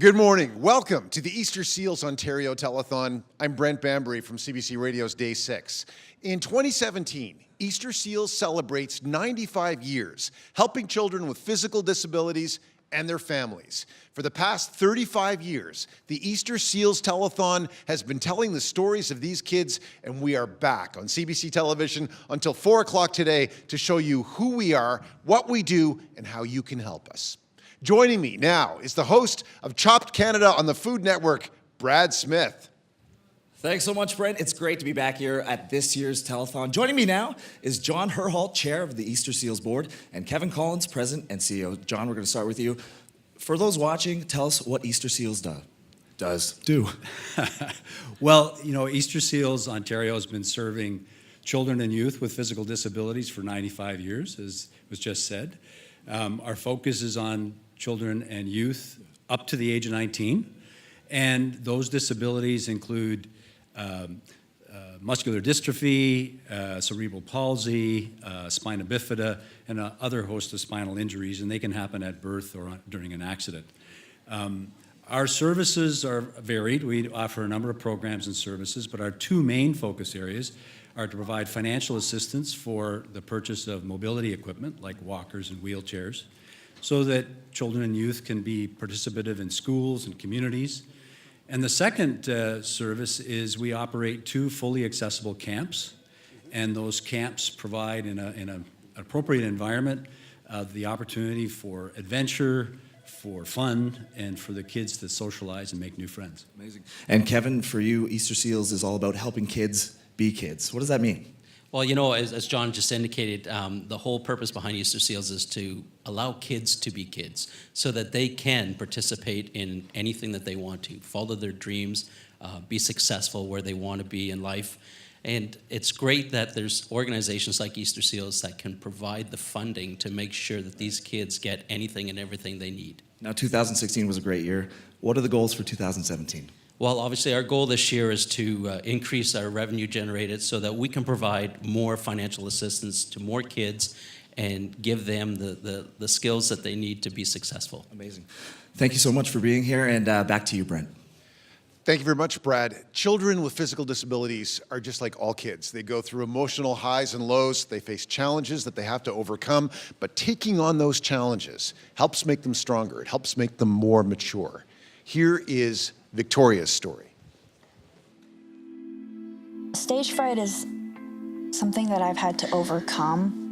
Good morning. Welcome to the Easter Seals Ontario Telethon. I'm Brent Bambury from CBC Radio's Day 6. In 2017, Easter Seals celebrates 95 years helping children with physical disabilities and their families. For the past 35 years, the Easter Seals Telethon has been telling the stories of these kids, and we are back on CBC television until 4 o'clock today to show you who we are, what we do, and how you can help us. Joining me now is the host of Chopped Canada on the Food Network, Brad Smith. Thanks so much, Brent. It's great to be back here at this year's telethon. Joining me now is John Herholt, Chair of the Easter Seals Board, and Kevin Collins, President and CEO. John, we're going to start with you. For those watching, tell us what Easter Seals do. Well, you know, Easter Seals Ontario has been serving children and youth with physical disabilities for 95 years, as was just said. Our focus is on children and youth up to the age of 19, and those disabilities include muscular dystrophy, cerebral palsy, spina bifida, and other host of spinal injuries, and they can happen at birth or during an accident. Our services are varied. We offer a number of programs and services, but our two main focus areas are to provide financial assistance for the purchase of mobility equipment like walkers and wheelchairs so that children and youth can be participative in schools and communities. And the second service is we operate two fully accessible camps, and those camps provide in an appropriate environment the opportunity for adventure, for fun, and for the kids to socialize and make new friends. Amazing. And Kevin, for you, Easter Seals is all about helping kids be kids. What does that mean? Well, you know, as John just indicated, the whole purpose behind Easter Seals is to allow kids to be kids so that they can participate in anything that they want to, follow their dreams, be successful where they want to be in life. And it's great that there's organizations like Easter Seals that can provide the funding to make sure that these kids get anything and everything they need. Now, 2016 was a great year. What are the goals for 2017? Well, obviously, our goal this year is to increase our revenue generated so that we can provide more financial assistance to more kids and give them the skills that they need to be successful. Amazing. Thank you so much for being here, and back to you, Brent. Thank you very much, Brad. Children with physical disabilities are just like all kids. They go through emotional highs and lows. They face challenges that they have to overcome, but taking on those challenges helps make them stronger. It helps make them more mature. Here is Victoria's story. Stage fright is something that I've had to overcome.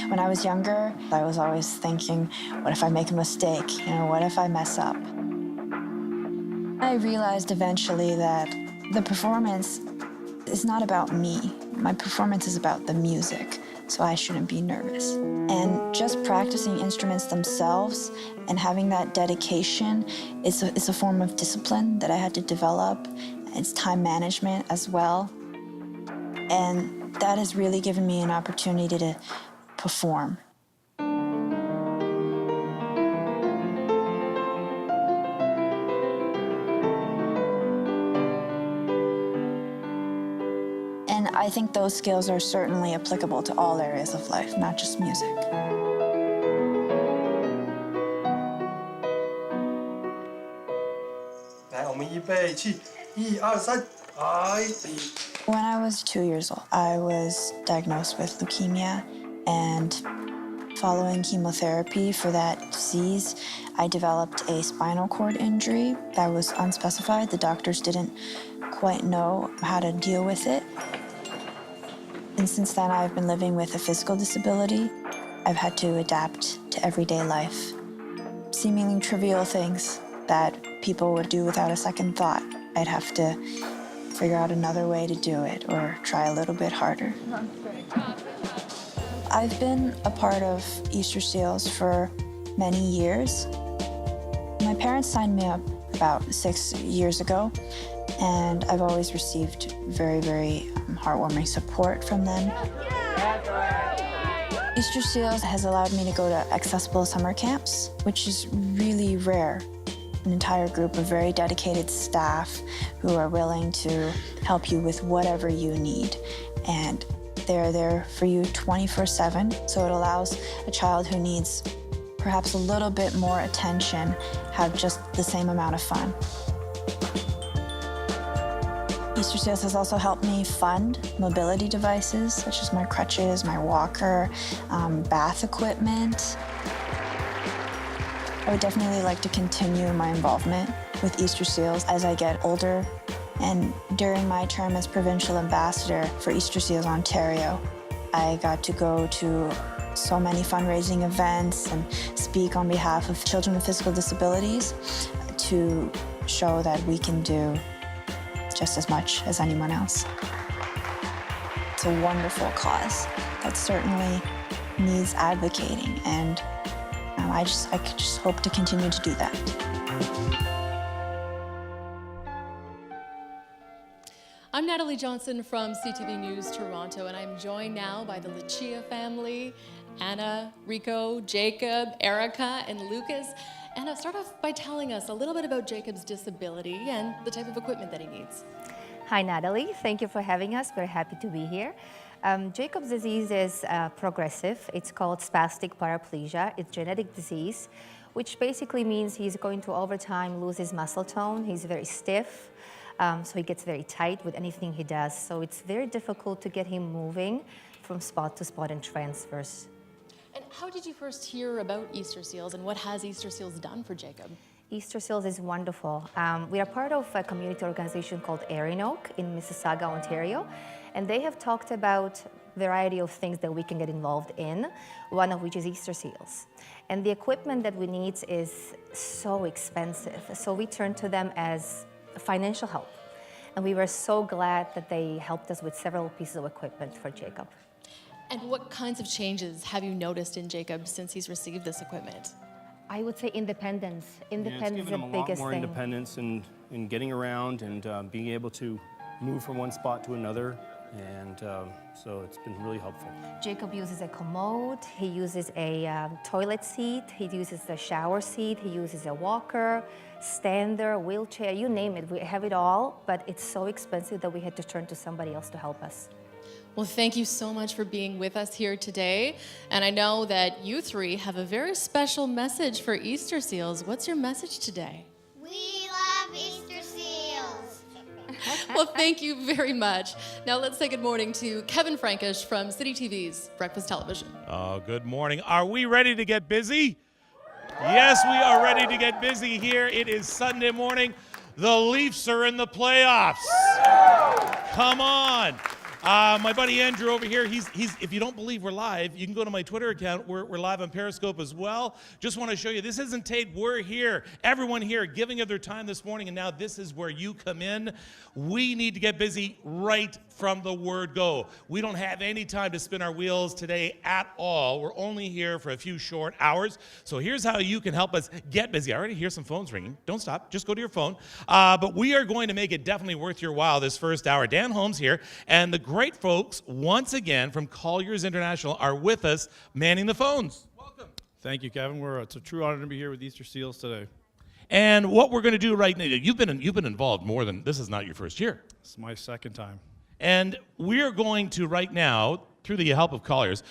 When I was younger, I was always thinking, what if I make a mistake? You know, what if I mess up? I realized eventually that the performance is not about me. My performance is about the music, so I shouldn't be nervous. And just practicing instruments themselves and having that dedication is a form of discipline that I had to develop. It's time management as well. And that has really given me an opportunity to perform. And I think those skills are certainly applicable to all areas of life, not just music. When I was 2 years old, I was diagnosed with leukemia, and following chemotherapy for that disease, I developed a spinal cord injury that was unspecified. The doctors didn't quite know how to deal with it. And since then, I've been living with a physical disability. I've had to adapt to everyday life. Seemingly trivial things that people would do without a second thought. I'd have to figure out another way to do it or try a little bit harder. I've been a part of Easter Seals for many years. My parents signed me up about 6 years ago, and I've always received very, very heartwarming support from them. Easter Seals has allowed me to go to accessible summer camps, which is really rare. An entire group of very dedicated staff who are willing to help you with whatever you need. And they're there for you 24/7, so it allows a child who needs perhaps a little bit more attention, have just the same amount of fun. Easter Seals has also helped me fund mobility devices, such as my crutches, my walker, bath equipment. I would definitely like to continue my involvement with Easter Seals as I get older. And during my term as Provincial Ambassador for Easter Seals Ontario, I got to go to so many fundraising events and speak on behalf of children with physical disabilities to show that we can do just as much as anyone else. It's a wonderful cause that certainly needs advocating, and I could just hope to continue to do that. I'm Natalie Johnson from CTV News Toronto, and I'm joined now by the Lucia family, Anna, Rico, Jacob, Erica, and Lucas. Anna, start off by telling us a little bit about Jacob's disability and the type of equipment that he needs. Hi, Natalie. Thank you for having us. We're happy to be here. Jacob's disease is progressive. It's called spastic paraplegia. It's a genetic disease, which basically means he's going to, over time, lose his muscle tone. He's very stiff, so he gets very tight with anything he does. So it's very difficult to get him moving from spot to spot and transfers. And how did you first hear about Easter Seals, and what has Easter Seals done for Jacob? Easter Seals is wonderful. We are part of a community organization called Erin Oak in Mississauga, Ontario, and they have talked about a variety of things that we can get involved in, one of which is Easter Seals. And the equipment that we need is so expensive, so we turned to them as financial help. And we were so glad that they helped us with several pieces of equipment for Jacob. And what kinds of changes have you noticed in Jacob since he's received this equipment? I would say independence. Independence is the It's given him a lot biggest more thing. independence in getting around and being able to move from one spot to another. And so it's been really helpful. Jacob uses a commode, he uses a toilet seat, he uses a shower seat, he uses a walker, stander, wheelchair, you name it. We have it all, but it's so expensive that we had to turn to somebody else to help us. Well, thank you so much for being with us here today. And I know that you three have a very special message for Easter Seals. What's your message today? We love Easter Seals. Well, thank you very much. Now let's say good morning to Kevin Frankish from City TV's Breakfast Television. Oh, good morning. Are we ready to get busy? Yes, we are ready to get busy here. It is Sunday morning. The Leafs are in the playoffs. Come on. My buddy Andrew over here, he's. If you don't believe we're live, you can go to my Twitter account. We're live on Periscope as well. Just want to show you, this isn't taped. We're here. Everyone here giving of their time this morning, and now this is where you come in. We need to get busy right from the word go. We don't have any time to spin our wheels today at all. We're only here for a few short hours. So here's how you can help us get busy. I already hear some phones ringing. Don't stop. Just go to your phone. But we are going to make it definitely worth your while this first hour. Dan Holmes here, and the great folks, once again, from Colliers International are with us, manning the phones. Welcome. Thank you, Kevin. It's a true honor to be here with Easter Seals today. And what we're going to do right now, you've been involved more than, this is not your first year. It's my second time. And we're going to right now, through the help of Colliers,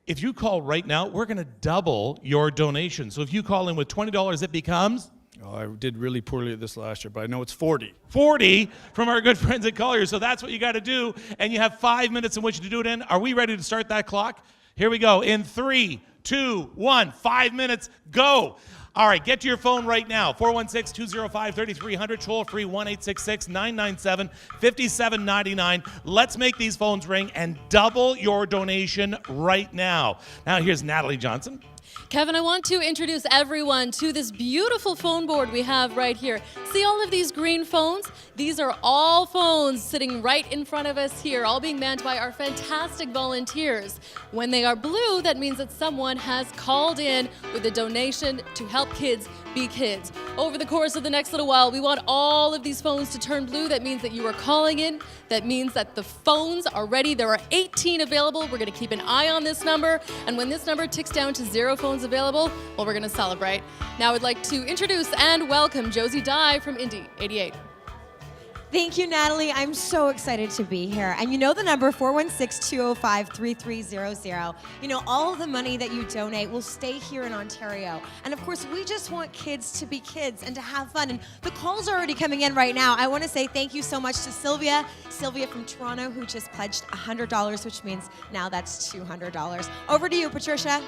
if you call right now, we're going to double your donation. So if you call in with $20, it becomes? Oh, I did really poorly at this last year, but I know it's 40. 40 from our good friends at Colliers. So that's what you got to do. And you have 5 minutes in which to do it in. Are we ready to start that clock? Here we go. In 3, 2, 1, 5 minutes, go. All right, get to your phone right now. 416-205-3300, toll-free 1-866-997-5799. Let's make these phones ring and double your donation right now. Now here's Natalie Johnson. Kevin, I want to introduce everyone to this beautiful phone board we have right here. See all of these green phones? These are all phones sitting right in front of us here, all being manned by our fantastic volunteers. When they are blue, that means that someone has called in with a donation to help kids be kids. Over the course of the next little while, we want all of these phones to turn blue. That means that you are calling in. That means that the phones are ready. There are 18 available. We're going to keep an eye on this number. And when this number ticks down to 0 phones available, well, we're going to celebrate. Now I'd like to introduce and welcome Josie Dye from Indy 88. Thank you, Natalie. I'm so excited to be here. And you know the number, 416-205-3300. You know, all of the money that you donate will stay here in Ontario. And of course, we just want kids to be kids and to have fun. And the calls are already coming in right now. I want to say thank you so much to Sylvia from Toronto, who just pledged $100, which means now that's $200. Over to you, Patricia.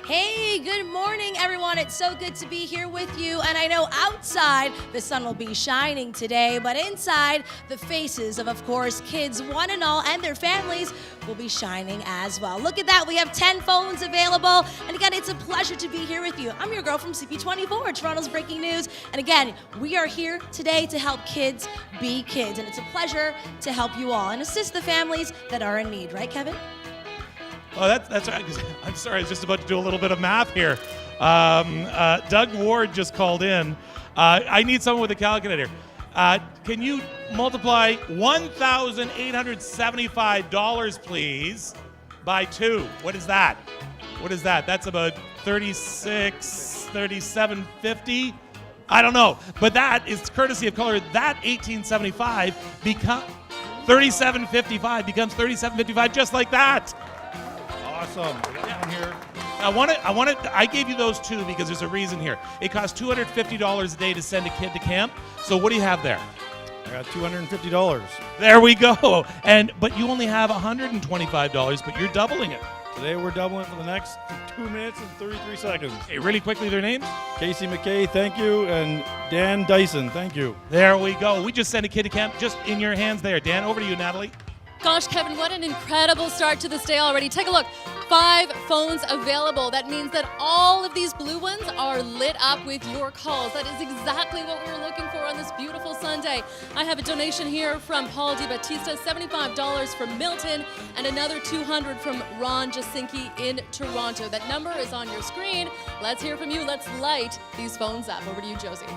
Hey, good morning, everyone. It's so good to be here with you. And I know outside the sun will be shining today, but inside the faces of course, kids, one and all, and their families will be shining as well. Look at that. We have 10 phones available. And again, it's a pleasure to be here with you. I'm your girl from CP24, Toronto's Breaking News. And again, we are here today to help kids be kids. And it's a pleasure to help you all and assist the families that are in need. Right, Kevin? Oh, that's right. 'Cause I'm sorry, I was just about to do a little bit of math here. Doug Ward just called in. I need someone with a calculator. Can you multiply $1,875, please, by 2? What is that? What is that? That's about $37.50. I don't know. But that is courtesy of Color. That $1,875 becomes $37.55 becomes $37.55 just like that. Awesome. Down here. I gave you those 2 because there's a reason here. It costs $250 a day to send a kid to camp. So what do you have there? I got $250. There we go. But you only have $125, but you're doubling it. Today we're doubling for the next 2 minutes and 33 seconds. Hey, really quickly, their names? Casey McKay, thank you, and Dan Dyson, thank you. There we go. We just sent a kid to camp just in your hands there. Dan, over to you, Natalie. Gosh, Kevin, what an incredible start to this day already. Take a look. 5 phones available. That means that all of these blue ones are lit up with your calls. That is exactly what we were looking for on this beautiful Sunday. I have a donation here from Paul DiBattista, $75 from Milton, and another $200 from Ron Jasinki in Toronto. That number is on your screen. Let's hear from you. Let's light these phones up. Over to you, Josie.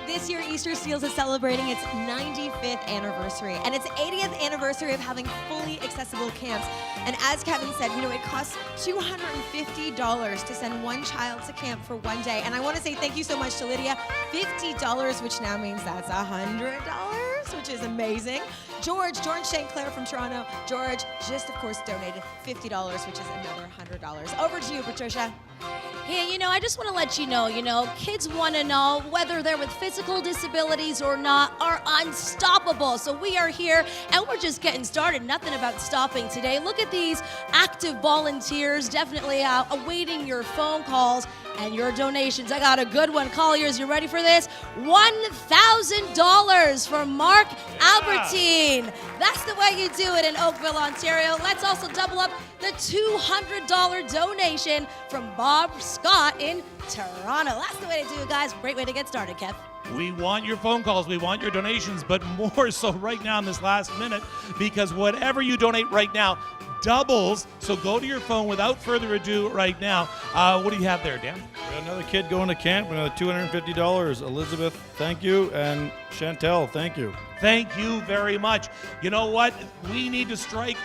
This year, Easter Seals is celebrating its 95th anniversary and its 80th anniversary of having fully accessible camps. And as Kevin said, you know, it costs $250 to send one child to camp for one day. And I want to say thank you so much to Lydia. $50, which now means that's $100, which is amazing. George St. Clair from Toronto. George just, of course, donated $50, which is another $100. Over to you, Patricia. Hey, you know, I just want to let you know, kids one and all, whether they're with physical disabilities or not, are unstoppable. So we are here, and we're just getting started. Nothing about stopping today. Look at these active volunteers, definitely awaiting your phone calls and your donations. I got a good one. Colliers, you ready for this? $1,000 from Mark Albertine. That's the way you do it in Oakville, Ontario. Let's also double up the $200 donation from Bob Scott in Toronto. That's the way to do it, guys. Great way to get started, Kev. We want your phone calls, we want your donations, but more so right now in this last minute, because whatever you donate right now doubles. So go to your phone without further ado right now. What do you have there, Dan? We got another kid going to camp, another $250. Elizabeth, thank you, and Chantel, thank you. Thank you very much. You know what? We need to strike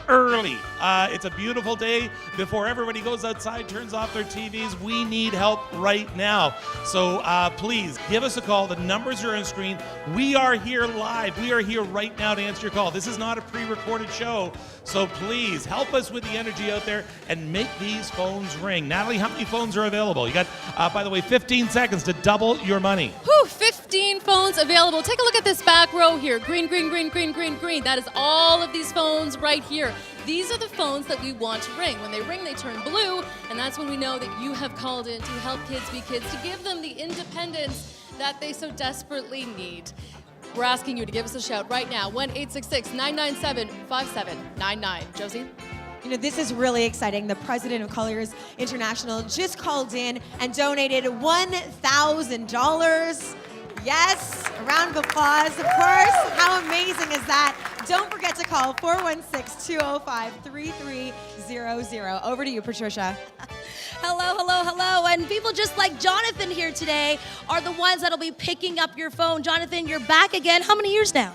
early. It's a beautiful day. Before everybody goes outside, turns off their TVs, we need help right now. So please give us a call. The numbers are on screen. We are here live. We are here right now to answer your call. This is not a pre-recorded show. So please help us with the energy out there and make these phones ring. Natalie, how many phones are available? You got, by the way, 15 seconds to double your money. Whew, 15 phones available. Take a look at this back row here. Green, green, green, green, green, green. That is all of these phones right here. These are the phones that we want to ring. When they ring, they turn blue, and that's when we know that you have called in to help kids be kids, to give them the independence that they so desperately need. We're asking you to give us a shout right now, 1-866-997-5799. Josie? You know, this is really exciting. The president of Colliers International just called in and donated $1,000. Yes, a round of applause, of course. How amazing is that? Don't forget to call 416-205-3300. Over to you, Patricia. Hello, hello, hello. And people just like Jonathan here today are the ones that'll be picking up your phone. Jonathan, you're back again. How many years now?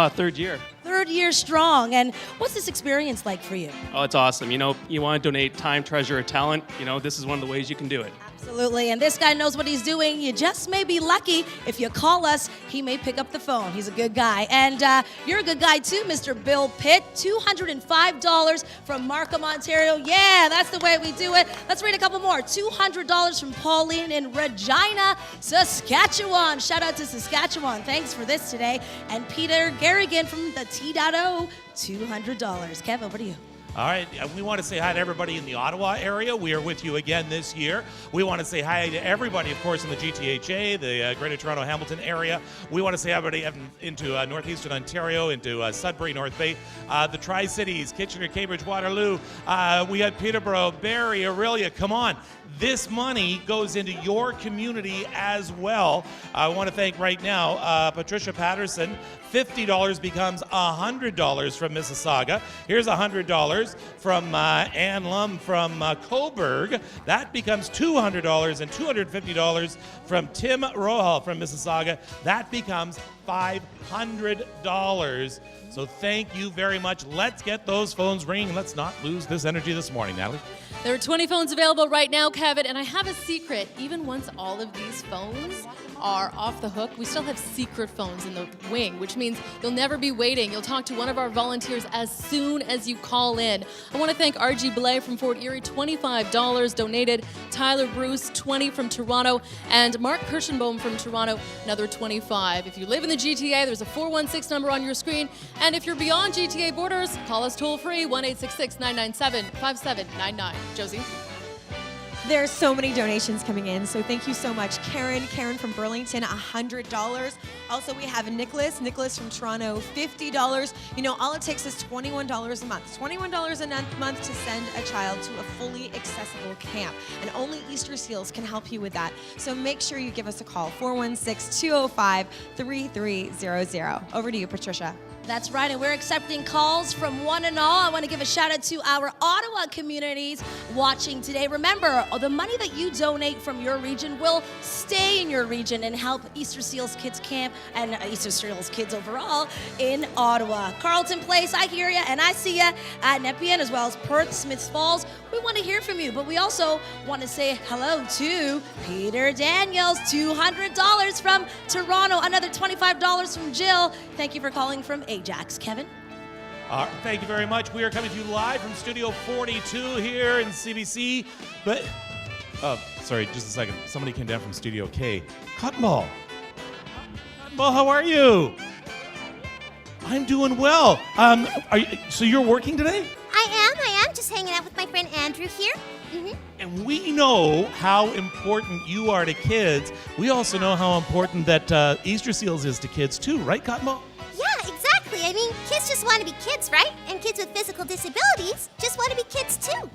Third year. Third year strong. And what's this experience like for you? Oh, it's awesome. You know, you want to donate time, treasure, or talent. You know, this is one of the ways you can do it. Absolutely, and this guy knows what he's doing. You just may be lucky. If you call us, he may pick up the phone. He's a good guy. And you're a good guy too, Mr. Bill Pitt. $205 from Markham, Ontario. Yeah, that's the way we do it. Let's read a couple more. $200 from Pauline in Regina, Saskatchewan. Shout out to Saskatchewan. Thanks for this today. And Peter Garrigan from the T.O, $200. Kev, over to you. All right, we want to say hi to everybody in the Ottawa area. We are with you again this year. We want to say hi to everybody, of course, in the GTHA, the Greater Toronto Hamilton area. We want to say hi to everybody into Northeastern Ontario, into Sudbury, North Bay, the Tri-Cities, Kitchener, Cambridge, Waterloo. We had Peterborough, Barrie, Aurelia. Come on. This money goes into your community as well. I want to thank right now Patricia Patterson. $50 becomes $100 from Mississauga. Here's $100 from Ann Lum from Coburg. That becomes $200, and $250 from Tim Rohal from Mississauga. That becomes $500. So thank you very much. Let's get those phones ringing. Let's not lose this energy this morning, Natalie. There are 20 phones available right now, Kevin, and I have a secret. Even once all of these phones are off the hook, we still have secret phones in the wing, which means you'll never be waiting. You'll talk to one of our volunteers as soon as you call in. I want to thank R.G. Belay from Fort Erie, $25 donated. Tyler Bruce, $20 from Toronto. And Mark Kirschenbaum from Toronto, another $25. If you live in the GTA, there's a 416 number on your screen. And if you're beyond GTA borders, call us toll free, 1-866-997-5799. Josie? There's so many donations coming in, so thank you so much. Karen from Burlington, $100. Also, we have Nicholas from Toronto, $50. You know, all it takes is $21 a month. $21 a month to send a child to a fully accessible camp. And only Easter Seals can help you with that. So make sure you give us a call, 416-205-3300. Over to you, Patricia. That's right, and we're accepting calls from one and all. I want to give a shout out to our Ottawa communities watching today. Remember, the money that you donate from your region will stay in your region and help Easter Seals Kids Camp and Easter Seals Kids overall in Ottawa. Carleton Place, I hear you and I see you at Nepean as well as Perth, Smiths Falls. We want to hear from you, but we also want to say hello to Peter Daniels, $200 from Toronto, another $25 from Jill. Thank you for calling from Ajax. Kevin? Thank you very much. We are coming to you live from Studio 42 here in CBC. But, sorry, just a second. Somebody came down from Studio K. Cotton Ball, how are you? I'm doing well. So you're working today? I am. Just hanging out with my friend Andrew here. And we know how important you are to kids. We also know how important that Easter Seals is to kids too, right, Cotton Ball? Yeah, exactly. I mean, kids just want to be kids, right? And kids with physical disabilities just want to be kids too.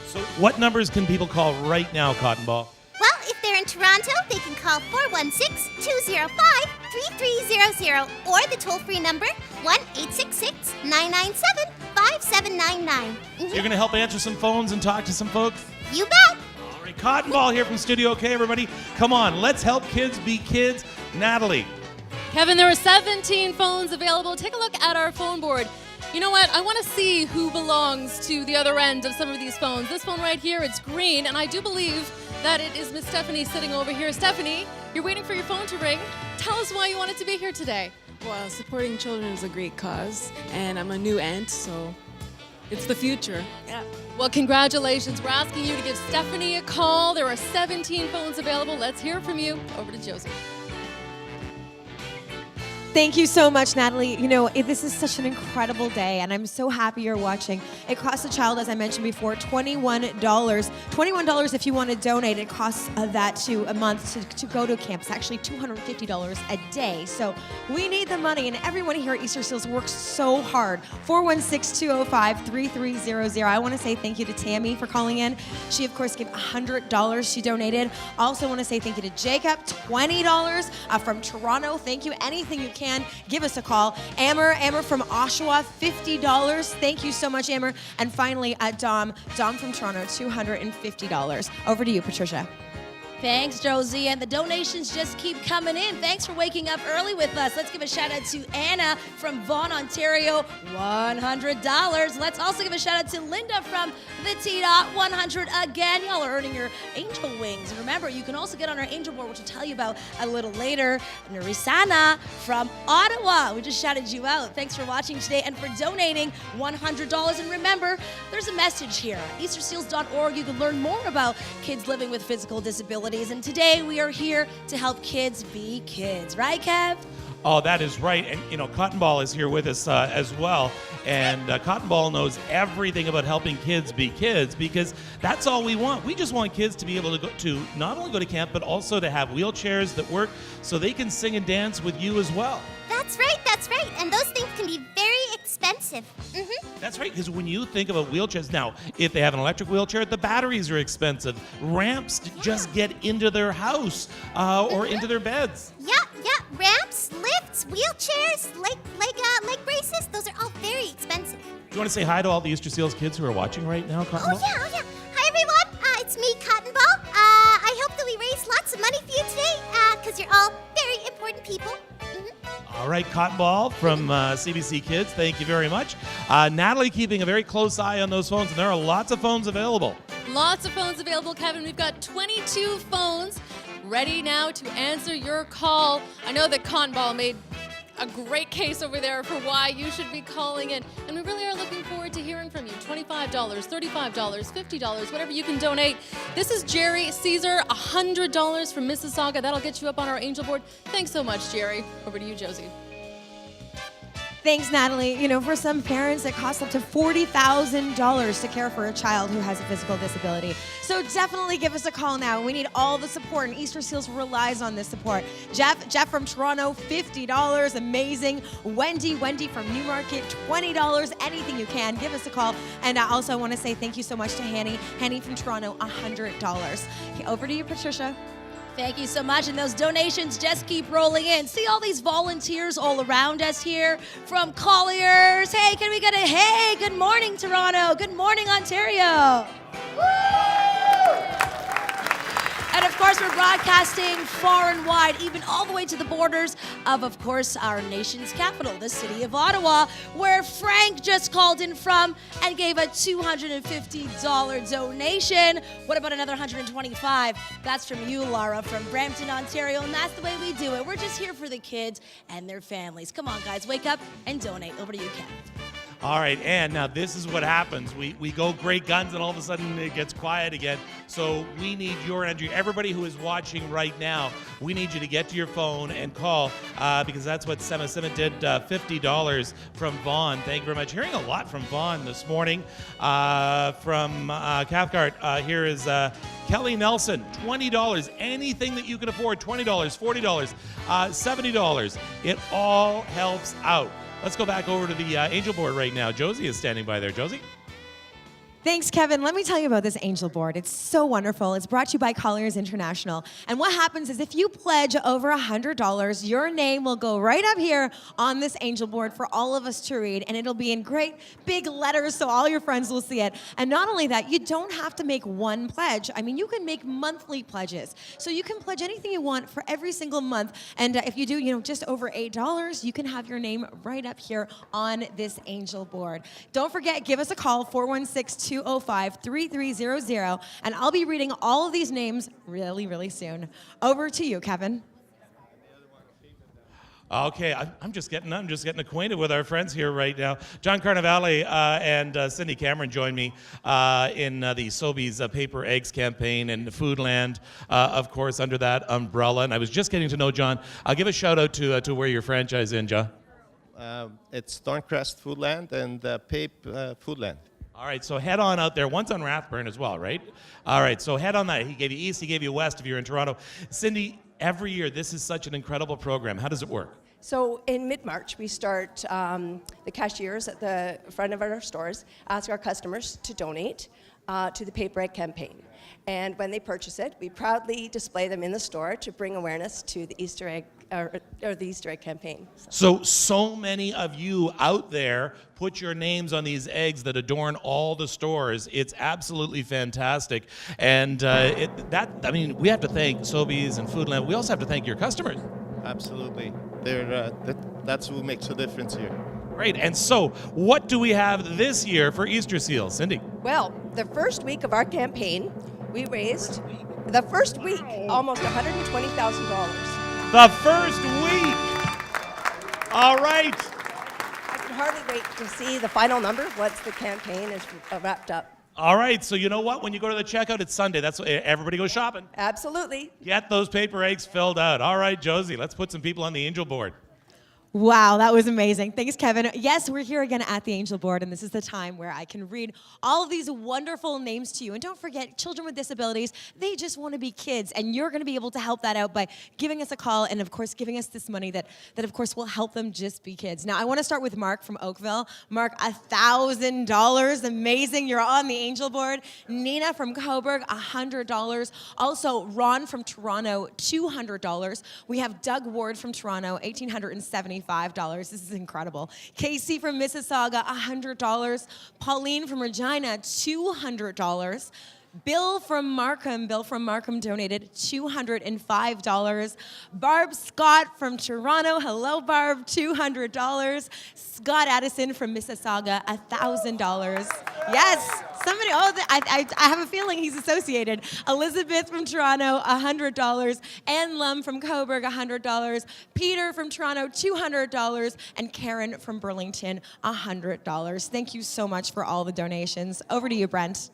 So what numbers can people call right now, Cotton Ball? Well, if they're in Toronto, they can call 416-205-3300 or the toll-free number 1-866-997-5799. You're going to help answer some phones and talk to some folks? You bet. All right, Cotton Ball here from Studio K, everybody. Come on, let's help kids be kids. Natalie. Kevin, there are 17 phones available. Take a look at our phone board. You know what? I want to see who belongs to the other end of some of these phones. This phone right here, it's green, and I do believe that it is Miss Stephanie sitting over here. Stephanie, you're waiting for your phone to ring. Tell us why you wanted to be here today. Well, supporting children is a great cause, and I'm a new aunt, so it's the future. Yeah. Well, congratulations. We're asking you to give Stephanie a call. There are 17 phones available. Let's hear from you. Over to Josie. Thank you so much, Natalie. You know, this is such an incredible day, and I'm so happy you're watching. It costs a child, as I mentioned before, $21. $21 if you want to donate. It costs that to a month to go to camp. It's actually $250 a day. So we need the money, and everyone here at Easter Seals works so hard. 416-205-3300. I want to say thank you to Tammy for calling in. She, of course, gave $100 she donated. Also want to say thank you to Jacob, $20 from Toronto. Thank you. Anything you can, give us a call. Amber from Oshawa, $50. Thank you so much, Amber. And finally, Dom from Toronto, $250. Over to you, Patricia. Thanks, Josie. And the donations just keep coming in. Thanks for waking up early with us. Let's give a shout out to Anna from Vaughan, Ontario, $100. Let's also give a shout out to Linda from the T-Dot, $100 again. Y'all are earning your angel wings. And remember, you can also get on our angel board, which we'll tell you about a little later. Narisana from Ottawa. We just shouted you out. Thanks for watching today and for donating $100. And remember, there's a message here. EasterSeals.org. You can learn more about kids living with physical disabilities. And today we are here to help kids be kids. Right, Kev? Oh, that is right. And, you know, Cotton Ball is here with us as well. And Cotton Ball knows everything about helping kids be kids because that's all we want. We just want kids to be able to not only go to camp, but also to have wheelchairs that work so they can sing and dance with you as well. That's right, that's right. And those things can be very expensive. That's right, because when you think about wheelchairs, now, if they have an electric wheelchair, the batteries are expensive. Ramps to just get into their house or into their beds. Yeah. Ramps, lifts, wheelchairs, leg braces, those are all very expensive. Do you want to say hi to all the Easter Seals kids who are watching right now, Cotton Ball? Oh yeah. Hi everyone, it's me, Cotton Ball. I hope that we raise lots of money for you today, because you're all very important people. All right, Cotton Ball from CBC Kids, thank you very much. Natalie keeping a very close eye on those phones, and there are lots of phones available. Lots of phones available, Kevin. We've got 22 phones ready now to answer your call. I know that Cotton Ball made a great case over there for why you should be calling in. And we really are looking forward to hearing from you. $25, $35, $50, whatever you can donate. This is Jerry Caesar, $100 from Mississauga. That'll get you up on our angel board. Thanks so much, Jerry. Over to you, Josie. Thanks, Natalie. You know, for some parents, it costs up to $40,000 to care for a child who has a physical disability. So definitely give us a call now. We need all the support, and Easter Seals relies on this support. Jeff from Toronto, $50, amazing. Wendy from Newmarket, $20, anything you can. Give us a call. And I also want to say thank you so much to Hanny from Toronto, $100. Okay, over to you, Patricia. Thank you so much, and those donations just keep rolling in. See all these volunteers all around us here from Colliers. Hey, can we get a hey, good morning, Toronto. Good morning, Ontario. Woo! And of course, we're broadcasting far and wide, even all the way to the borders of course, our nation's capital, the city of Ottawa, where Frank just called in from and gave a $250 donation. What about another $125? That's from you, Laura, from Brampton, Ontario, and that's the way we do it. We're just here for the kids and their families. Come on, guys, wake up and donate. Over to you, Ken. All right, and now this is what happens. We go great guns, and all of a sudden it gets quiet again. So we need your energy. Everybody who is watching right now, we need you to get to your phone and call because that's what Sema did, $50 from Vaughan. Thank you very much. Hearing a lot from Vaughan this morning. From Cathcart, here is Kelly Nelson, $20. Anything that you can afford, $20, $40, $70. It all helps out. Let's go back over to the angel board right now. Josie is standing by there. Josie? Thanks, Kevin. Let me tell you about this angel board. It's so wonderful. It's brought to you by Colliers International. And what happens is if you pledge over $100, your name will go right up here on this angel board for all of us to read. And it'll be in great big letters so all your friends will see it. And not only that, you don't have to make one pledge. I mean, you can make monthly pledges. So you can pledge anything you want for every single month. And if you do, just over $8, you can have your name right up here on this angel board. Don't forget, give us a call, 416-205-3300, and I'll be reading all of these names really, really soon. Over to you, Kevin. Okay, I'm just getting acquainted with our friends here right now. John Carnevale and Cindy Cameron joined me in the Sobeys Paper Eggs campaign and Foodland, of course, under that umbrella. And I was just getting to know John. I'll give a shout out to where your franchise in, John. It's Thorncrest Foodland and Pape Foodland. All right, so head on out there. One's on Rathburn as well, right? All right, so head on that. He gave you east, he gave you west if you're in Toronto. Cindy, every year, this is such an incredible program. How does it work? So in mid-March, we start the cashiers at the front of our stores ask our customers to donate to the Paper Egg campaign. And when they purchase it, we proudly display them in the store to bring awareness to the Easter egg the Easter egg campaign. So many of you out there put your names on these eggs that adorn all the stores. It's absolutely fantastic. And we have to thank Sobeys and Foodland. We also have to thank your customers. Absolutely. That's what makes a difference here. Great. And so, what do we have this year for Easter Seals? Cindy? Well, the first week of our campaign, we raised, the first week, almost $120,000. The first week! All right. I can hardly wait to see the final number once the campaign is wrapped up. All right, so you know what? When you go to the checkout, it's Sunday. That's what everybody goes shopping. Absolutely. Get those paper eggs filled out. All right, Josie, let's put some people on the angel board. Wow, that was amazing. Thanks, Kevin. Yes, we're here again at the Angel Board, and this is the time where I can read all of these wonderful names to you. And don't forget, children with disabilities, they just want to be kids, and you're going to be able to help that out by giving us a call and, of course, giving us this money that of course, will help them just be kids. Now, I want to start with Mark from Oakville. Mark, $1,000. Amazing. You're on the Angel Board. Nina from Coburg, $100. Also, Ron from Toronto, $200. We have Doug Ward from Toronto, $1,875. This is incredible. Casey from Mississauga, $100. Pauline from Regina, $200. Bill from Markham donated $205. Barb Scott from Toronto, hello Barb, $200. Scott Addison from Mississauga, $1,000. Yes, somebody, I have a feeling he's associated. Elizabeth from Toronto, $100. Ann Lum from Coburg, $100. Peter from Toronto, $200. And Karen from Burlington, $100. Thank you so much for all the donations. Over to you, Brent.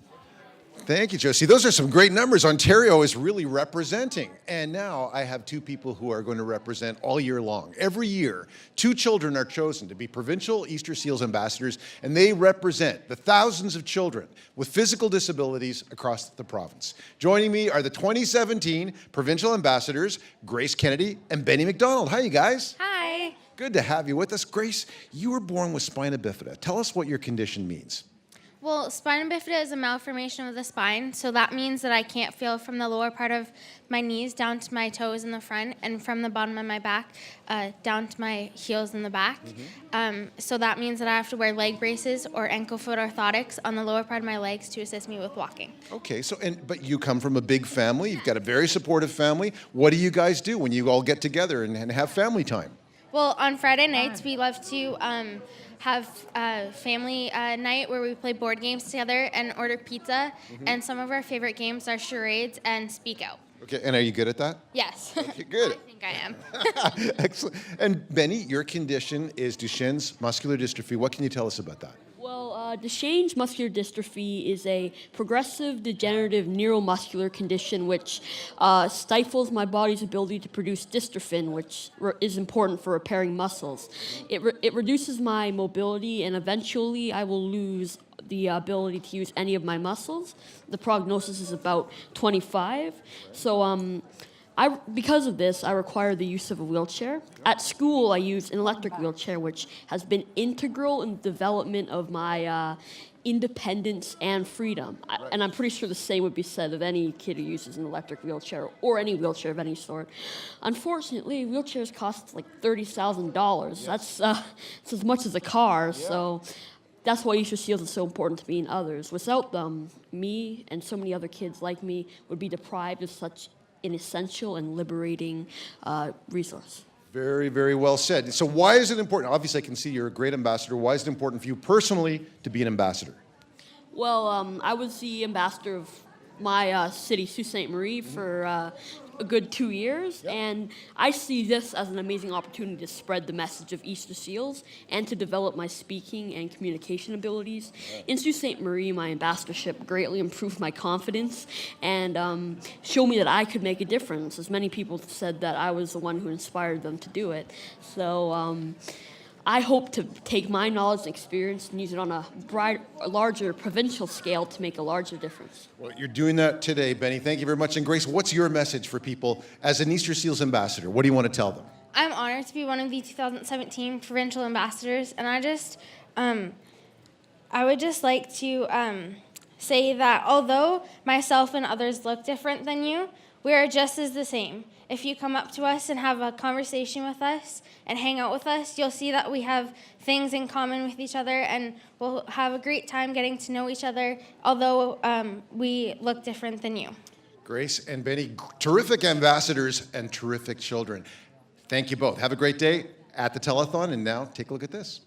Thank you, Josie. Those are some great numbers. Ontario is really representing. And now I have two people who are going to represent all year long. Every year, 2 children are chosen to be Provincial Easter Seals ambassadors, and they represent the thousands of children with physical disabilities across the province. Joining me are the 2017 Provincial Ambassadors, Grace Kennedy and Benny Mcdonald. Hi, you guys. Hi. Good to have you with us. Grace, you were born with spina bifida. Tell us what your condition means. Well, spina bifida is a malformation of the spine, so that means that I can't feel from the lower part of my knees down to my toes in the front, and from the bottom of my back down to my heels in the back. So that means that I have to wear leg braces or ankle foot orthotics on the lower part of my legs to assist me with walking. Okay, but you come from a big family. You've got a very supportive family. What do you guys do when you all get together and have family time? Well, on Friday nights, we love to have a family night where we play board games together and order pizza. And some of our favorite games are charades and speak out. Okay, and are you good at that? Yes. Okay, good. I think I am. Excellent. And Benny, your condition is Duchenne's muscular dystrophy. What can you tell us about that? Well, Duchenne's muscular dystrophy is a progressive degenerative neuromuscular condition which stifles my body's ability to produce dystrophin, which is important for repairing muscles. It reduces my mobility, and eventually I will lose the ability to use any of my muscles. The prognosis is about 25. So because of this, I require the use of a wheelchair. At school, I use an electric wheelchair, which has been integral in the development of my independence and freedom. And I'm pretty sure the same would be said of any kid who uses an electric wheelchair or any wheelchair of any sort. Unfortunately, wheelchairs cost like $30,000. That's it's as much as a car, so that's why Easter Seals is so important to me and others. Without them, me and so many other kids like me would be deprived of such an essential and liberating resource. Very, very well said. So why is it important? Obviously, I can see you're a great ambassador. Why is it important for you personally to be an ambassador? Well, I was the ambassador of my city, Sault Ste. Marie, for a good 2 years, and I see this as an amazing opportunity to spread the message of Easter Seals and to develop my speaking and communication abilities. In Sault Ste. Marie, my ambassadorship greatly improved my confidence and showed me that I could make a difference, as many people said that I was the one who inspired them to do it. So I hope to take my knowledge and experience and use it on a larger provincial scale to make a larger difference. Well, you're doing that today, Benny. Thank you very much. And Grace, what's your message for people as an Easter Seals ambassador? What do you want to tell them? I'm honored to be one of the 2017 provincial ambassadors, and I would just like to say that although myself and others look different than you, We are just as the same. If you come up to us and have a conversation with us and hang out with us, you'll see that we have things in common with each other, and we'll have a great time getting to know each other, although we look different than you. Grace and Benny, terrific ambassadors and terrific children. Thank you both. Have a great day at the telethon, and now take a look at this.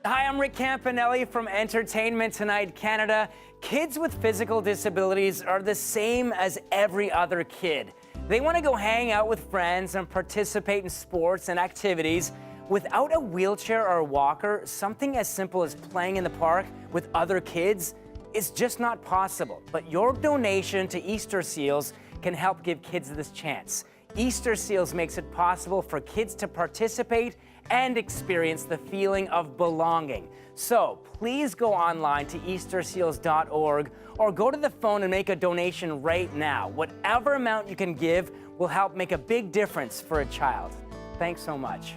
Hi, I'm Rick Campanelli from Entertainment Tonight Canada. Kids with physical disabilities are the same as every other kid. They want to go hang out with friends and participate in sports and activities. Without a wheelchair or a walker, something as simple as playing in the park with other kids is just not possible. But your donation to Easter Seals can help give kids this chance. Easter Seals makes it possible for kids to participate and experience the feeling of belonging. So please go online to easterseals.org or go to the phone and make a donation right now. Whatever amount you can give will help make a big difference for a child. Thanks so much.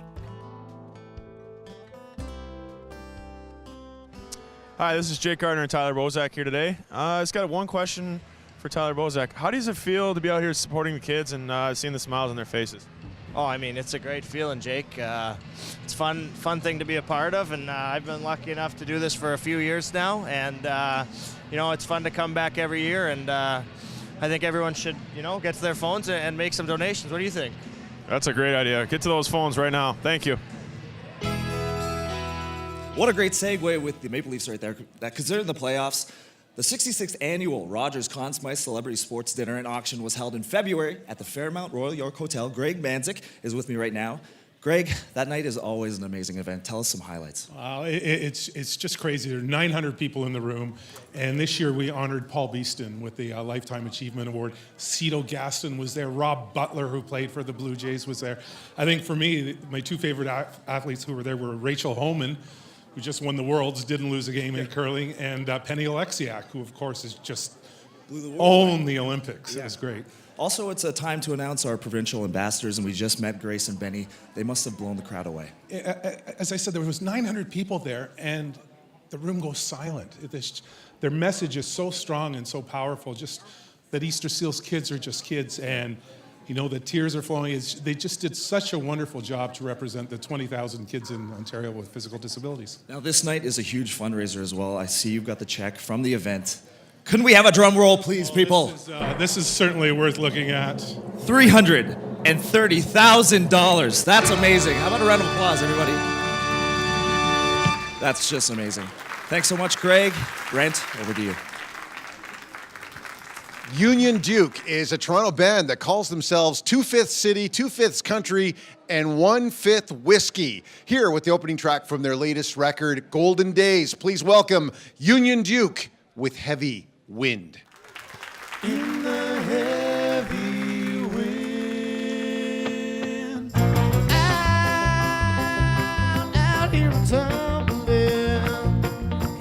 Hi, this is Jake Gardner and Tyler Bozak here today. I just got one question for Tyler Bozak. How does it feel to be out here supporting the kids and seeing the smiles on their faces? Oh, I mean, it's a great feeling, Jake. It's fun thing to be a part of, and I've been lucky enough to do this for a few years now, and you know, it's fun to come back every year, and I think everyone should, you know, get to their phones and make some donations. What do you think? That's a great idea. Get to those phones right now. Thank you. What a great segue with the Maple Leafs right there. Because they're in the playoffs. The 66th annual Rogers Conn Smythe Celebrity Sports Dinner and Auction was held in February at the Fairmount Royal York Hotel. Greg Manzik is with me right now. Greg, that night is always an amazing event. Tell us some highlights. It's just crazy. There are 900 people in the room, and this year we honored Paul Beeston with the Lifetime Achievement Award. Cito Gaston was there. Rob Butler, who played for the Blue Jays, was there. I think for me, my two favorite athletes who were there were Rachel Homan, who just won the Worlds, didn't lose a game in curling, and Penny Oleksiak, who of course is just owned the Olympics. It was great. Also, it's a time to announce our provincial ambassadors, and we just met Grace and Benny. They must have blown the crowd away. As I said, there was 900 people there, and the room goes silent. Their message is so strong and so powerful, just that Easter Seals kids are just kids, and you know, the tears are flowing. They just did such a wonderful job to represent the 20,000 kids in Ontario with physical disabilities. Now, this night is a huge fundraiser as well. I see you've got the check from the event. Couldn't we have a drum roll, please, people? This is certainly worth looking at. $330,000. That's amazing. How about a round of applause, everybody? That's just amazing. Thanks so much, Greg. Brent, over to you. Union Duke is a Toronto band that calls themselves 2/5 City, 2/5 Country, and 1/5 Whiskey. Here with the opening track from their latest record, Golden Days. Please welcome Union Duke with Heavy Wind. In the heavy wind, I'm out here tumbling,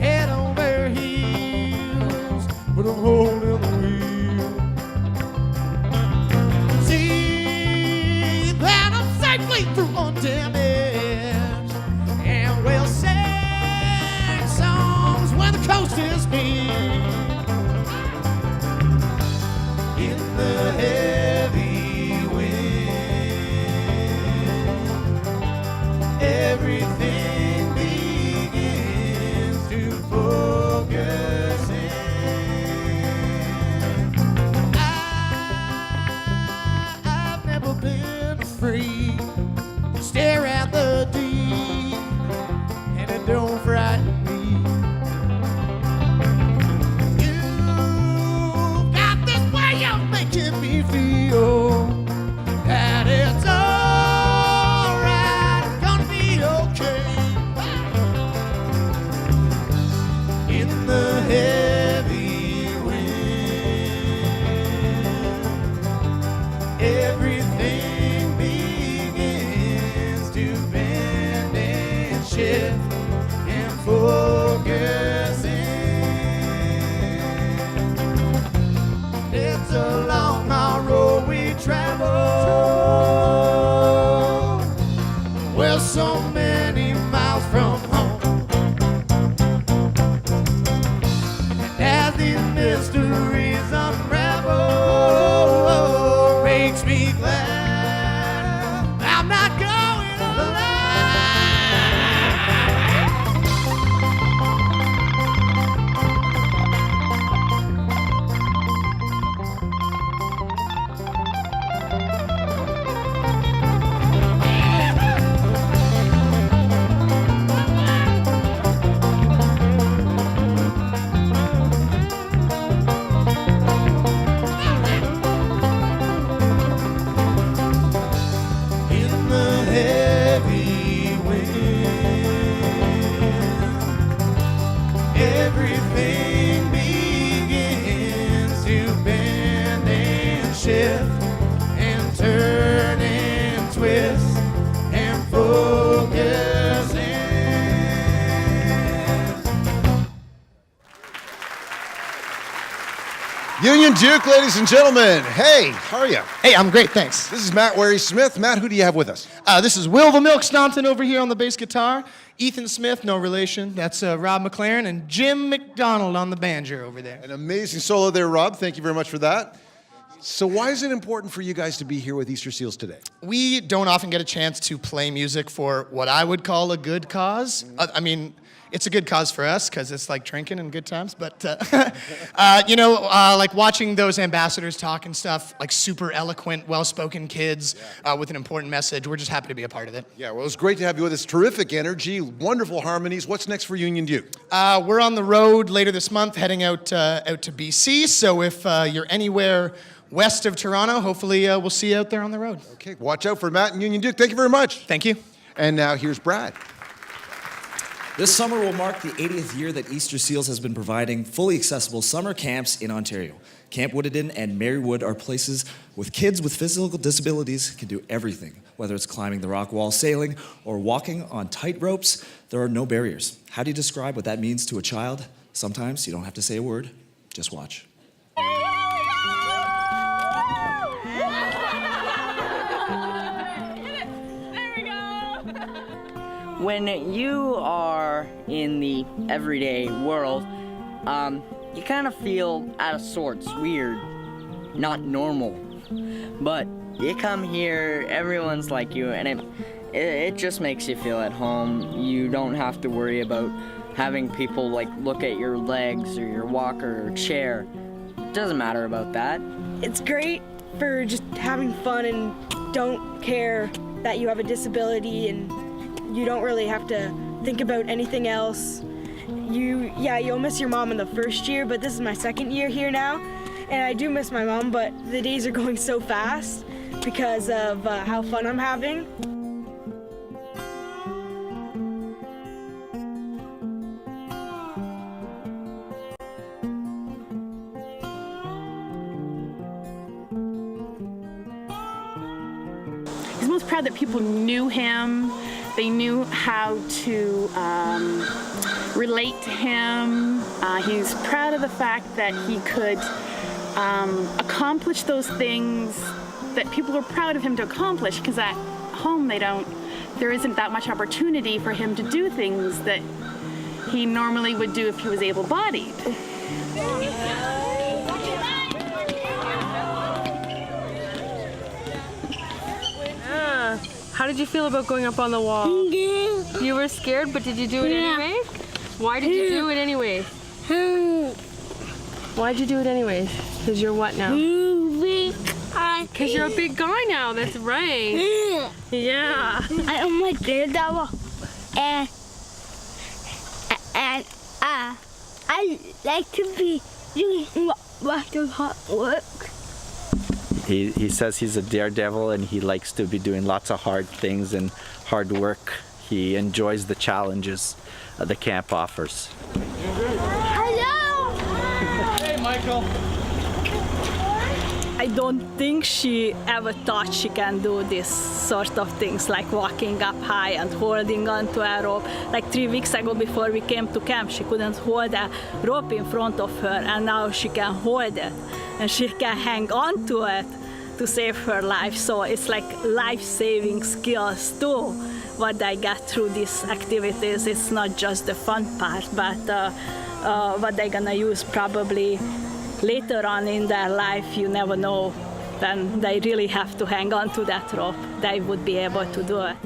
head over heels, but I'm holding the wheel. See that I'm safely through undamaged, and we'll sing songs when the coast is near. In the heavy wind, everything begins to focus in. I've never been afraid to stare at the deep, and it don't frighten me. Making me feel that it's alright, gonna be okay. In the heavy wind, everything begins to bend and shift and focus in. It's a long, hard road we travel. We're so many miles from home. And as these mysteries unravel, Union Duke, ladies and gentlemen. Hey, how are you? Hey, I'm great, thanks. This is Matt Wary-Smith. Matt, who do you have with us? This is Will the Milk Staunton over here on the bass guitar. Ethan Smith, no relation. That's Rob McLaren. And Jim Mcdonald on the banjo over there. An amazing solo there, Rob. Thank you very much for that. So why is it important for you guys to be here with Easter Seals today? We don't often get a chance to play music for what I would call a good cause. I mean, it's a good cause for us because it's like drinking and good times. But, like watching those ambassadors talk and stuff, like super eloquent, well-spoken kids with an important message, we're just happy to be a part of it. Yeah, well, it's great to have you with us. Terrific energy, wonderful harmonies. What's next for Union Duke? We're on the road later this month, heading out to BC. So if you're anywhere west of Toronto, hopefully we'll see you out there on the road. Okay, watch out for Matt and Union Duke. Thank you very much. Thank you. And now here's Brad. This summer will mark the 80th year that Easter Seals has been providing fully accessible summer camps in Ontario. Camp Woodenden and Marywood are places with kids with physical disabilities can do everything. Whether it's climbing the rock wall, sailing, or walking on tight ropes, there are no barriers. How do you describe what that means to a child? Sometimes you don't have to say a word, just watch. When you are in the everyday world, you kind of feel out of sorts, weird, not normal. But you come here, everyone's like you, and it just makes you feel at home. You don't have to worry about having people like look at your legs or your walker or chair. It doesn't matter about that. It's great for just having fun and don't care that you have a disability, and you don't really have to think about anything else. You'll miss your mom in the first year, but this is my second year here now, and I do miss my mom, but the days are going so fast because of how fun I'm having. He's most proud that people knew him. They knew how to relate to him. He's proud of the fact that he could accomplish those things that people were proud of him to accomplish, because at home there isn't that much opportunity for him to do things that he normally would do if he was able-bodied. How did you feel about going up on the wall? You were scared, but did you do it anyway? Why did you do it anyways? Why'd you do it anyways? Because you're what now? Because you're a big guy now, that's right. Yeah. I don't like daredevil. And I like to be doing lots of hard work. He says he's a daredevil and he likes to be doing lots of hard things and hard work. He enjoys the challenges the camp offers. Hello! Hey, Michael. I don't think she ever thought she can do this sort of things, like walking up high and holding onto a rope. Like 3 weeks ago before we came to camp, she couldn't hold a rope in front of her, and now she can hold it. And she can hang on to it to save her life. So it's like life-saving skills too, what I get through these activities. It's not just the fun part, but what they're gonna use probably later on in their life. You never know when they really have to hang on to that rope. They would be able to do it.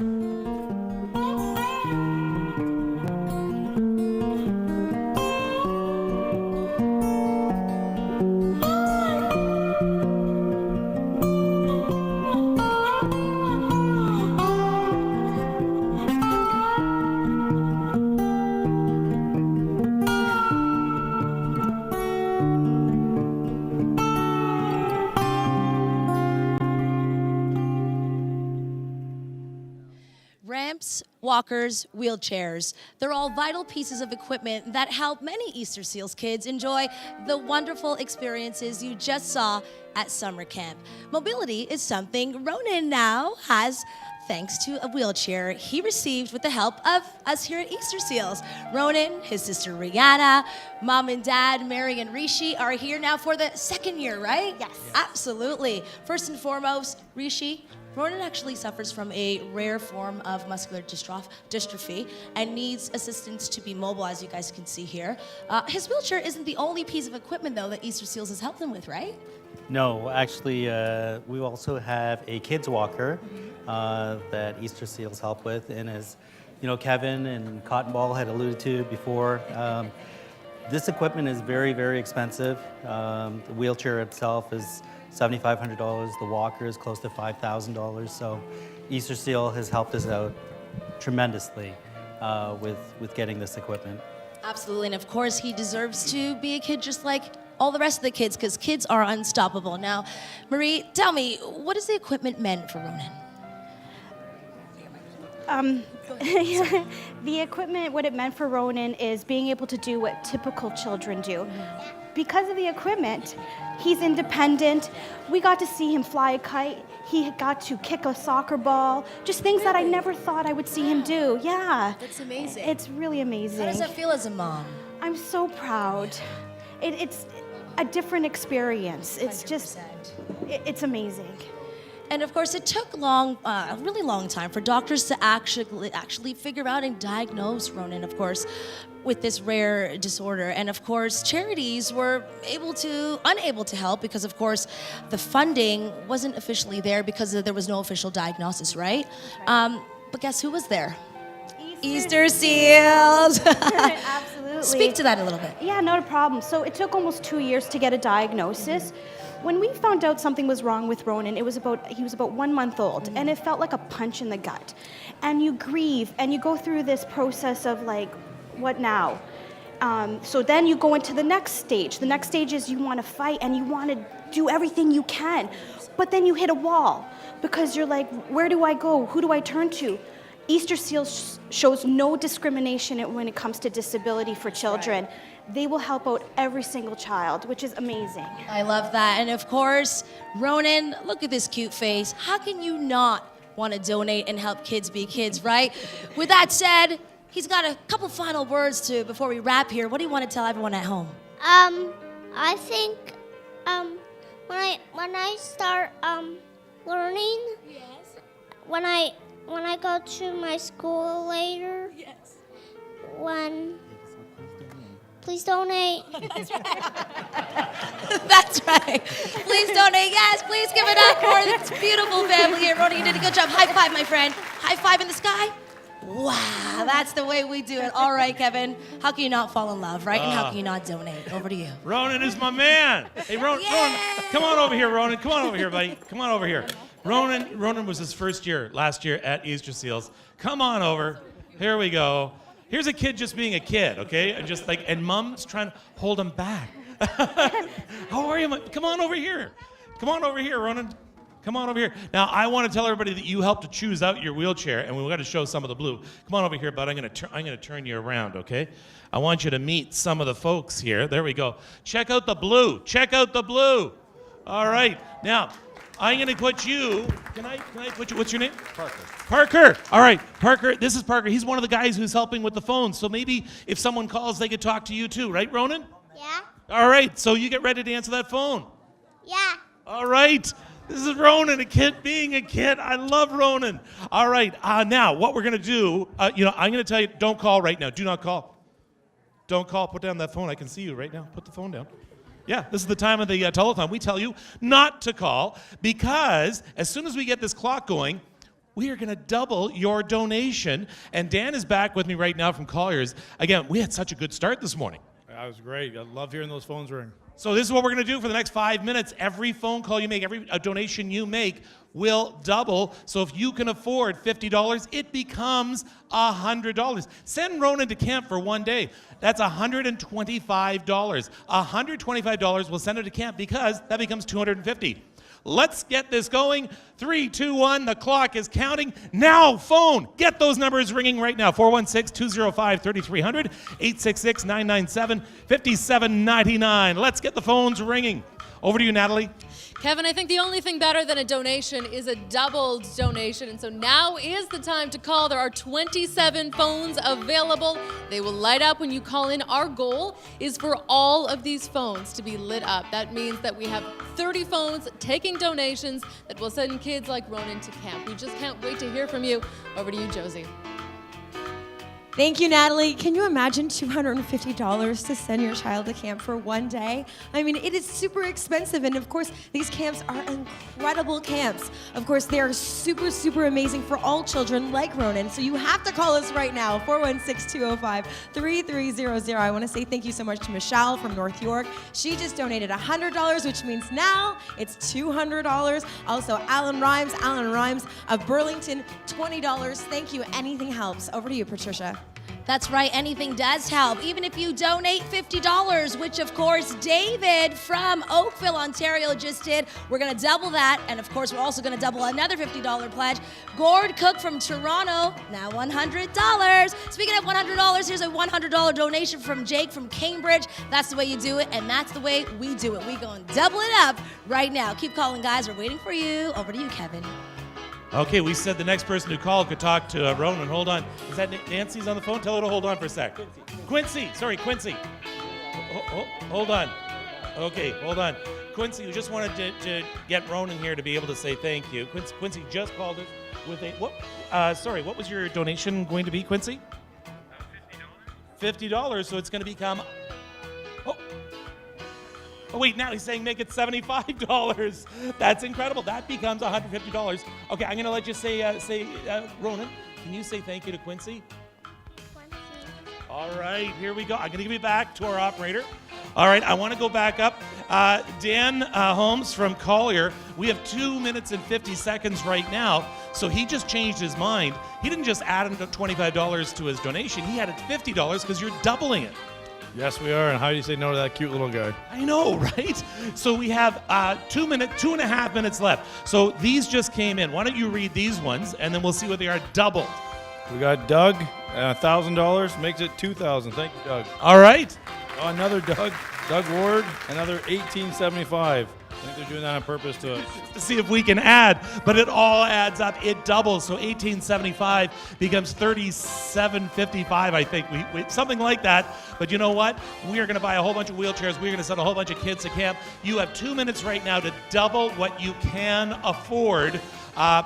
Ramps, walkers, wheelchairs. They're all vital pieces of equipment that help many Easter Seals kids enjoy the wonderful experiences you just saw at summer camp. Mobility is something Ronan now has thanks to a wheelchair he received with the help of us here at Easter Seals. Ronan, his sister Rihanna, mom and dad Mary and Rishi are here now for the second year, right? Yes. Absolutely. First and foremost, Rishi, Ronan actually suffers from a rare form of muscular dystrophy and needs assistance to be mobile, as you guys can see here. His wheelchair isn't the only piece of equipment, though, that Easter Seals has helped him with, right? No, actually, we also have a kids walker that Easter Seals help with, and as you know, Kevin and Cotton Ball had alluded to before, this equipment is very, very expensive. The wheelchair itself is $7,500. The walker is close to $5,000. So Easter Seal has helped us out tremendously with getting this equipment. Absolutely, and of course, he deserves to be a kid just like all the rest of the kids, because kids are unstoppable. Now, Marie, tell me, what has the equipment meant for Ronan? The equipment, what it meant for Ronan is being able to do what typical children do. Because of the equipment, he's independent. We got to see him fly a kite. He got to kick a soccer ball. Just things that I never thought I would see him do. Yeah. That's amazing. It's really amazing. How does that feel as a mom? I'm so proud. It's a different experience. It's 100%. just, it's amazing. And of course, it took a really long time for doctors to actually figure out and diagnose Ronan, of course, with this rare disorder. And of course, charities were unable to help because, of course, the funding wasn't officially there because there was no official diagnosis, right? But guess who was there? Easter Seals. Absolutely. Speak to that a little bit. Yeah, not a problem. So it took almost 2 years to get a diagnosis. When we found out something was wrong with Ronan, he was about 1 month old, and it felt like a punch in the gut. And you grieve, and you go through this process of like, what now? So then you go into the next stage. The next stage is you want to fight, and you want to do everything you can. But then you hit a wall, because you're like, where do I go? Who do I turn to? Easter Seals shows no discrimination when it comes to disability for children. They will help out every single child, which is amazing. I love that. And of course, Ronan, look at this cute face. How can you not want to donate and help kids be kids, right? With that said, he's got a couple final words before we wrap here. What do you want to tell everyone at home? I think when I start learning, when I go to my school later, please donate. That's right. That's right. Please donate. Yes, please give it up for this beautiful family here. Ronan, you did a good job. High five, my friend. High five in the sky. Wow, that's the way we do it. All right, Kevin. How can you not fall in love, right? And how can you not donate? Over to you. Ronan is my man. Hey, Ronan, come on over here, Ronan. Come on over here, buddy. Come on over here. Ronan was his first year, last year at Easter Seals. Come on over. Here we go. Here's a kid just being a kid, okay? And mom's trying to hold him back. How are you? Come on over here. Come on over here, Ronan. Come on over here. Now, I want to tell everybody that you helped to choose out your wheelchair, and we've got to show some of the blue. Come on over here, bud. I'm gonna turn you around, okay? I want you to meet some of the folks here. There we go. Check out the blue. Check out the blue. All right. Now, I'm going to put you, can I put you, what's your name? Parker. All right, Parker, this is Parker. He's one of the guys who's helping with the phone. So maybe if someone calls, they could talk to you too, right, Ronan? Yeah. All right, so you get ready to answer that phone. Yeah. All right, this is Ronan, a kid being a kid. I love Ronan. All right, now what we're going to do, I'm going to tell you, don't call right now. Do not call. Don't call. Put down that phone. I can see you right now. Put the phone down. Yeah, this is the time of the telethon. We tell you not to call because as soon as we get this clock going, we are going to double your donation. And Dan is back with me right now from Colliers. Again, we had such a good start this morning. That was great. I love hearing those phones ring. So this is what we're going to do for the next 5 minutes. Every phone call you make, every donation you make will double. So if you can afford $50, it becomes $100. Send Ronan to camp for 1 day. That's $125. $125 will send him to camp because that becomes $250. Let's get this going. 3, 2, 1. The clock is counting. Now, phone. Get those numbers ringing right now. 416-205-3300, 866-997-5799. Let's get the phones ringing. Over to you, Natalie. Kevin, I think the only thing better than a donation is a doubled donation. And so now is the time to call. There are 27 phones available. They will light up when you call in. Our goal is for all of these phones to be lit up. That means that we have 30 phones taking donations that will send kids like Ronan to camp. We just can't wait to hear from you. Over to you, Josie. Thank you, Natalie. Can you imagine $250 to send your child to camp for one day? I mean, it is super expensive, and of course, these camps are incredible camps. Of course, they are super, super amazing for all children like Ronan, so you have to call us right now, 416-205-3300. I want to say thank you so much to Michelle from North York. She just donated $100, which means now it's $200. Also, Alan Rhymes of Burlington, $20. Thank you. Anything helps. Over to you, Patricia. That's right, anything does help. Even if you donate $50, which of course David from Oakville, Ontario just did. We're gonna double that, and of course we're also gonna double another $50 pledge. Gord Cook from Toronto, now $100. Speaking of $100, here's a $100 donation from Jake from Cambridge. That's the way you do it, and that's the way we do it. We gonna double it up right now. Keep calling, guys, we're waiting for you. Over to you, Kevin. Okay, we said the next person who called could talk to Ronan. Hold on. Is that Nancy's on the phone? Tell her to hold on for a sec. Quincy. Hold on. Okay, hold on. Quincy, we just wanted to get Ronan here to be able to say thank you. Quincy just called us with a, what was your donation going to be, Quincy? $50, so it's going to become, oh wait, now he's saying make it $75. That's incredible. That becomes $150. Okay, I'm gonna let you say, Ronan, can you say thank you to Quincy? All right, here we go. I'm gonna give you back to our operator. All right, I wanna go back up. Dan Holmes from Collier, we have 2 minutes and 50 seconds right now, so he just changed his mind. He didn't just add $25 to his donation, he added $50 because you're doubling it. Yes, we are. And how do you say no to that cute little guy? I know, right? So we have 2.5 minutes left. So these just came in. Why don't you read these ones, and then we'll see what they are doubled. We got Doug, $1,000, makes it $2,000. Thank you, Doug. All right. Oh, another Doug Ward, another $1,875. I think they're doing that on purpose to see if we can add, but it all adds up. It doubles, so $1,875 becomes $3,755. I think we something like that. But you know what? We are going to buy a whole bunch of wheelchairs. We're going to send a whole bunch of kids to camp. You have 2 minutes right now to double what you can afford.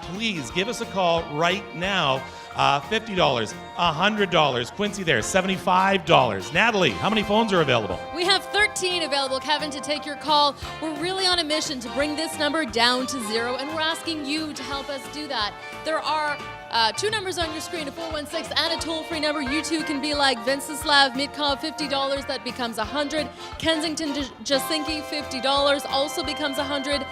Please give us a call right now. $50, $100. Quincy there, $75. Natalie, how many phones are available? We have 13 available, Kevin, to take your call. We're really on a mission to bring this number down to 0, and we're asking you to help us do that. There are 2 numbers on your screen, a 416 and a toll-free number. You too can be like Venceslav Mitkov, $50, that becomes $100. Kensington Jasinki, $50, also becomes $100.